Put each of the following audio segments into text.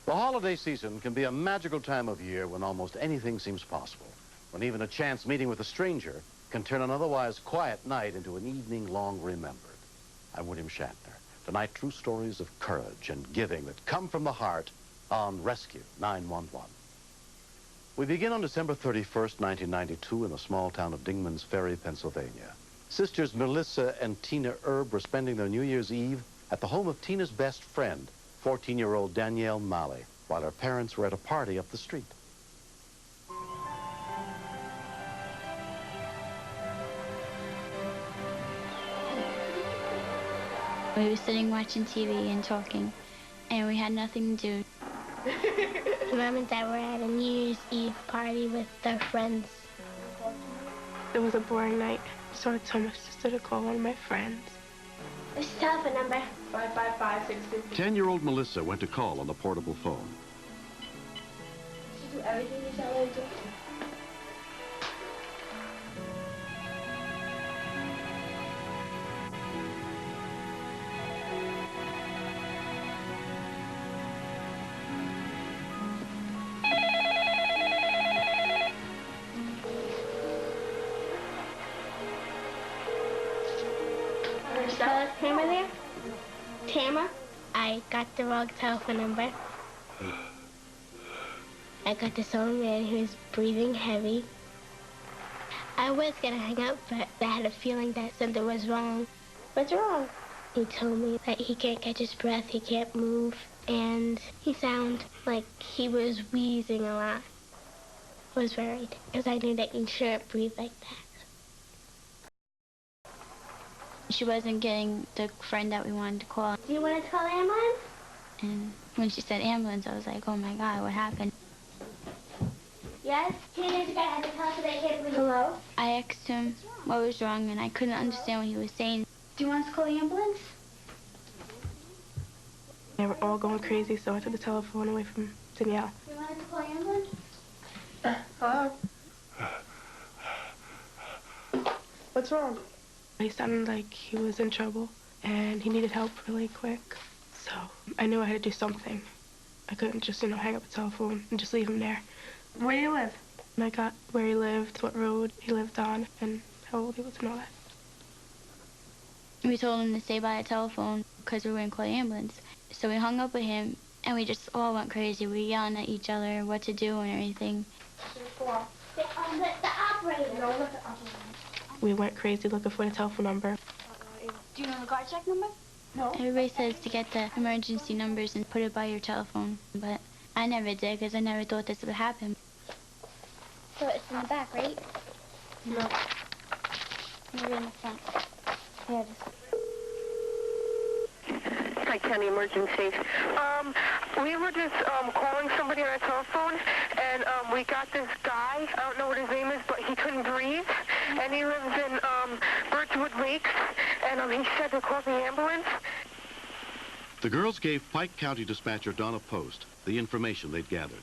The holiday season can be a magical time of year when almost anything seems possible, when even a chance meeting with a stranger can turn an otherwise quiet night into an evening long remembered. I'm William Shatner. Tonight, true stories of courage and giving that come from the heart on Rescue 911. We begin on December 31st, 1992 in the small town of Dingman's Ferry, Pennsylvania. Sisters Melissa and Tina Erb were spending their New Year's Eve at the home of Tina's best friend, 14-year-old Danielle Malley, while her parents were at a party up the street. We were sitting watching TV and talking, and we had nothing to do. Mom and Dad were at a New Year's Eve party with their friends. It was a boring night, so I told my sister to call one of my friends. What's the telephone number? 555-650. 10-year-old Melissa went to call on the portable phone. Did you do everything you tell her to do? Tamara there? Tamara? I got the wrong telephone number. I got this old man who was breathing heavy. I was gonna hang up, but I had a feeling that something was wrong. What's wrong? He told me that he can't catch his breath, he can't move, and he sounded like he was wheezing a lot. I was worried, because I knew that you shouldn't breathe like that. She wasn't getting the friend that we wanted to call. Do you want to call the ambulance? And when she said ambulance, I was like, oh my God, what happened? Yes? Teenage guy had to tell us that they can't breathe. Hello? I asked him what was wrong, and I couldn't understand what he was saying. Do you want us to call the ambulance? They were all going crazy, so I took the telephone away from Danielle. Do you want us to call the ambulance? Hello? What's wrong? He sounded like he was in trouble, and he needed help really quick. So I knew I had to do something. I couldn't just, hang up the telephone and just leave him there. Where do you live? And I got where he lived, what road he lived on, and how old he was and all that. We told him to stay by the telephone because we were going to call the ambulance. So we hung up with him, and we just all went crazy. We yelling at each other what to do and everything. The operator. No, not the operator. We went crazy looking for the telephone number. Do you know the card check number? No. Everybody says to get the emergency numbers and put it by your telephone, but I never did because I never thought this would happen. So it's in the back, right? No. Maybe in the front. Here it is. Hi, County Emergency. We were just calling somebody on a telephone, and we got this guy. I don't know what his name is, but he couldn't breathe, and he lives in Birchwood Lakes, and he said to call the ambulance. The girls gave Pike County dispatcher Donna Post the information they'd gathered.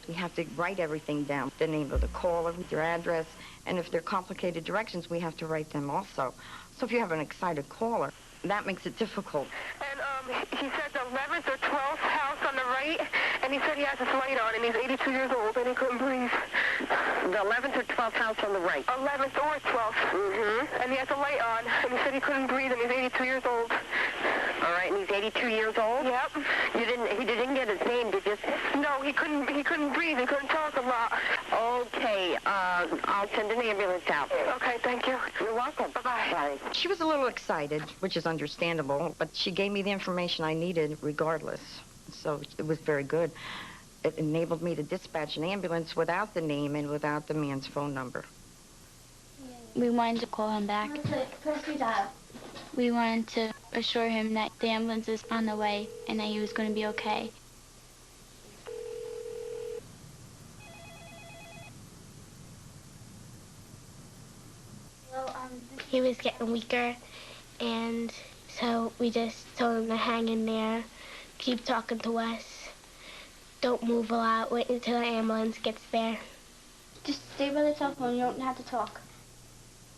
We have to write everything down, the name of the caller, their address, and if they're complicated directions, we have to write them also. So if you have an excited caller, that makes it difficult. And he said the 11th or 12th house on the right, and he said he has his light on, and he's 82 years old, and he couldn't breathe. The 11th or 12th house on the right? 11th or 12th. Mm-hmm. And he has a light on, and he said he couldn't breathe, and he's 82 years old. All right, and he's 82 years old? Yep. He didn't get his name, did you? No, he couldn't breathe. He couldn't talk a lot. Okay, I'll send an ambulance out. Okay, thank you. You're welcome. Bye-bye. Bye. She was a little excited, which is understandable, but she gave me the information I needed regardless. So it was very good. It enabled me to dispatch an ambulance without the name and without the man's phone number. We wanted to call him back. Press your dial. We wanted to assure him that the ambulance is on the way and that he was going to be okay. He was getting weaker, and so we just told him to hang in there, keep talking to us, don't move a lot, wait until the ambulance gets there. Just stay by the telephone, you don't have to talk.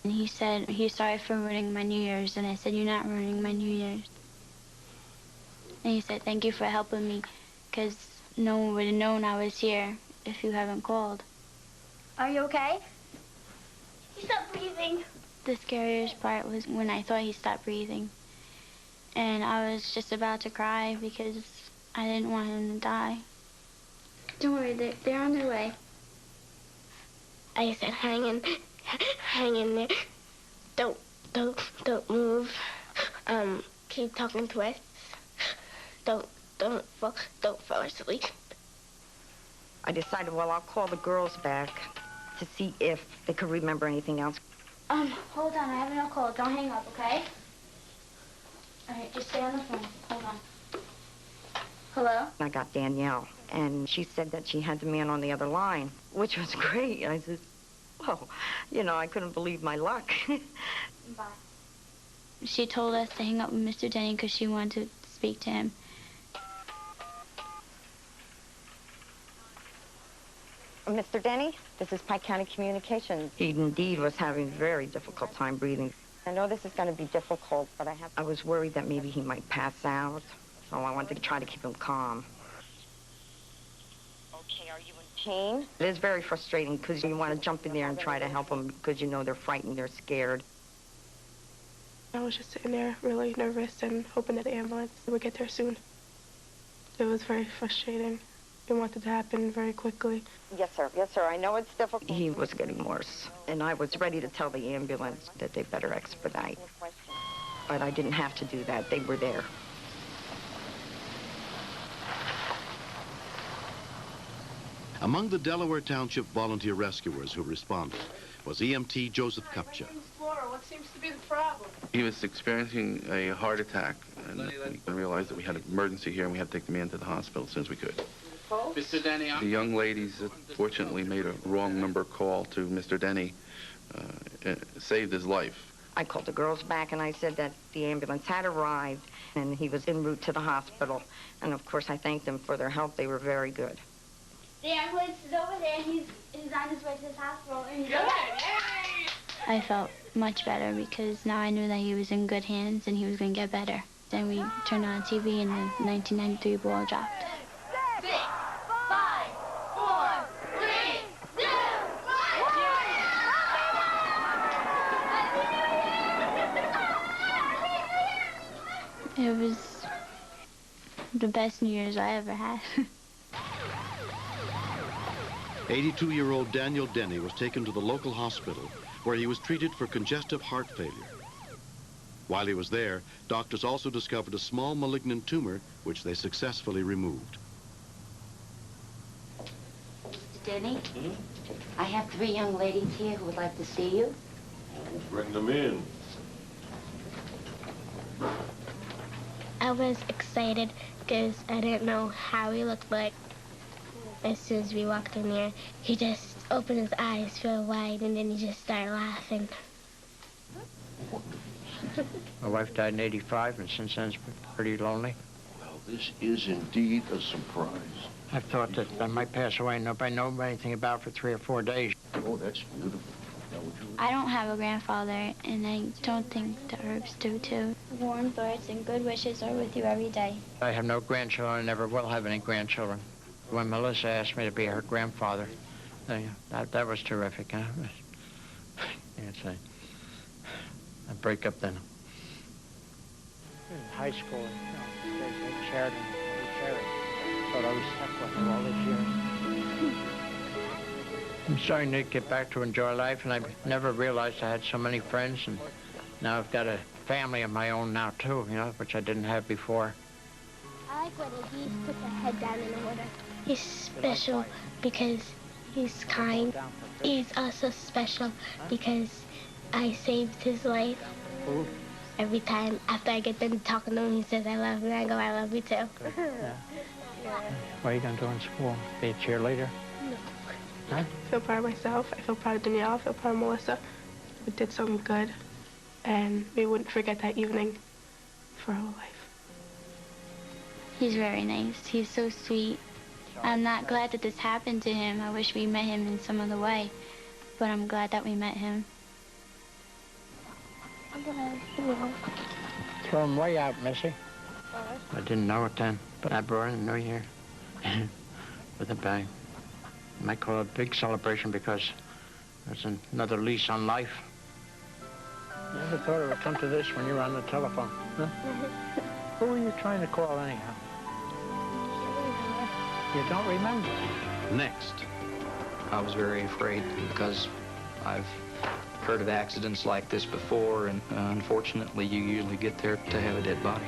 And he said he's sorry for ruining my New Year's, and I said, you're not ruining my New Year's. And he said, thank you for helping me because no one would have known I was here if you haven't called. Are you okay? He stopped breathing. The scariest part was when I thought he stopped breathing. And I was just about to cry because I didn't want him to die. Don't worry, they're on their way. I said, hang in there. Don't move. Keep talking to us. Don't fall asleep. I decided, well, I'll call the girls back to see if they could remember anything else. Hold on, I have no call. Don't hang up, okay? All right, just stay on the phone. Hold on. Hello? I got Danielle, and she said that she had the man on the other line, which was great. I said, well, you know, I couldn't believe my luck. Bye. She told us to hang up with Mr. Denny because she wanted to speak to him. Mr. Denny, this is Pike County Communications. He indeed was having a very difficult time breathing. I know this is going to be difficult, but I was worried that maybe he might pass out, so I wanted to try to keep him calm. Okay, are you in pain? It is very frustrating because you want to jump in there and try to help them because you know they're frightened, they're scared. I was just sitting there really nervous and hoping that the ambulance would get there soon. It was very frustrating. We wanted to happen very quickly. Yes, sir. Yes, sir. I know it's difficult. He was getting worse, and I was ready to tell the ambulance that they better expedite. But I didn't have to do that. They were there. Among the Delaware Township volunteer rescuers who responded was EMT Joseph Kupcha. What seems to be the problem? He was experiencing a heart attack, and we realized that we had an emergency here, and we had to take the man to the hospital as soon as we could. Mr. Denny, The young ladies fortunately made a wrong number call to Mr. Denny, saved his life. I called the girls back, and I said that the ambulance had arrived, and he was en route to the hospital. And, of course, I thanked them for their help. They were very good. The ambulance is over there, and he's on his way to this hospital. And he's okay. I felt much better because now I knew that he was in good hands and he was going to get better. Then we turned on TV and the 1993 ball dropped. 6, 5, 4, 3, 2, 1. It was the best New Year's I ever had. 82-year-old Daniel Denny was taken to the local hospital where he was treated for congestive heart failure. While he was there, doctors also discovered a small malignant tumor, which they successfully removed. Mr. Denny, I have 3 young ladies here who would like to see you. Bring them in. I was excited because I didn't know how he looked like. As soon as we walked in there, he just opened his eyes real wide, and then he just started laughing. My wife died in '85, and since then it's been pretty lonely. Well, this is indeed a surprise. I've thought that I might pass away and nobody knows anything about for 3 or 4 days. Oh, that's beautiful. Now, would you... I don't have a grandfather, and I don't think the Herbs do, too. Warm thoughts and good wishes are with you every day. I have no grandchildren. I never will have any grandchildren. When Melissa asked me to be her grandfather, that was terrific. Huh? It's a breakup then. In high school, they shared each other. But I was stuck with her all these years. I'm starting to get back to enjoy life, and I never realized I had so many friends, and now I've got a family of my own now, too, you know, which I didn't have before. I like when he puts a head down in the water. He's special because he's kind. He's also special because I saved his life. Ooh. Every time after I get done talking to him, he says, I love you. I go, I love you too. Yeah. What are you going to do in school? Be a cheerleader? No. Huh? I feel proud of myself. I feel proud of Danielle. I feel proud of Melissa. We did something good, and we wouldn't forget that evening for our whole life. He's very nice. He's so sweet. I'm not glad that this happened to him. I wish we met him in some other way, but I'm glad that we met him. Throw him way out, Missy. I didn't know it then, but I brought him in New Year. with a bang. You might call it a big celebration because there's another lease on life. You ever thought it would come to this when you were on the telephone? Huh? Who were you trying to call anyhow? You don't remember? Next. I was very afraid because I've heard of accidents like this before, and unfortunately, you usually get there to have a dead body.